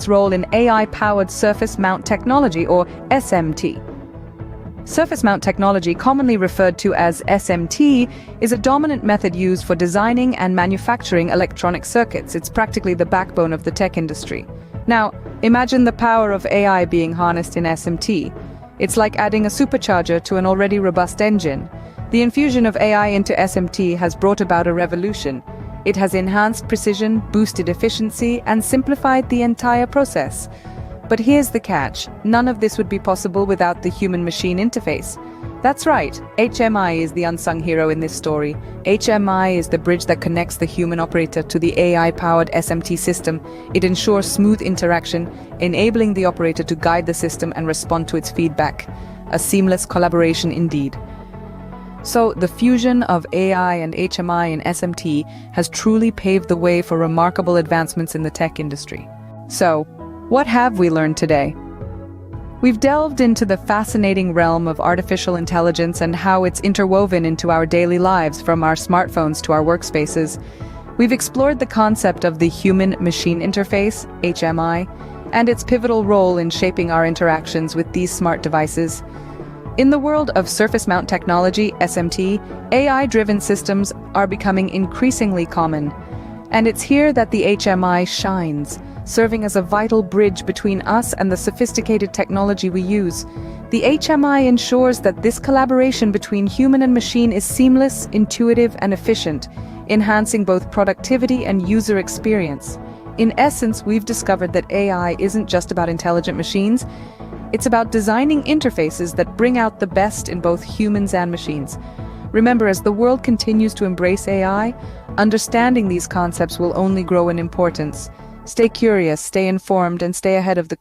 role in AI-powered surface mount technology, or SMT. Surface mount technology, commonly referred to as SMT, is a dominant method used for designing and manufacturing electronic circuits. It's practically the backbone of the tech industry. Now, imagine the power of AI being harnessed in SMT. It's like adding a supercharger to an already robust engine. The infusion of AI into SMT has brought about a revolution. It has enhanced precision, boosted efficiency, and simplified the entire process. But here's the catch: none of this would be possible without the human-machine interface. That's right, HMI is the unsung hero in this story. HMI is the bridge that connects the human operator to the AI-powered SMT system. It ensures smooth interaction, enabling the operator to guide the system and respond to its feedback. A seamless collaboration indeed. So, the fusion of AI and HMI in SMT has truly paved the way for remarkable advancements in the tech industry. So, what have we learned today? We've delved into the fascinating realm of artificial intelligence and how it's interwoven into our daily lives, from our smartphones to our workspaces. We've explored the concept of the human-machine interface, HMI, and its pivotal role in shaping our interactions with these smart devices. In the world of surface mount technology, SMT, AI-driven systems are becoming increasingly common. And it's here that the HMI shines, serving as a vital bridge between us and the sophisticated technology we use. The HMI ensures that this collaboration between human and machine is seamless, intuitive, and efficient, enhancing both productivity and user experience. In essence, we've discovered that AI isn't just about intelligent machines. It's about designing interfaces that bring out the best in both humans and machines. Remember, as the world continues to embrace AI, understanding these concepts will only grow in importance. Stay curious, stay informed, and stay ahead of the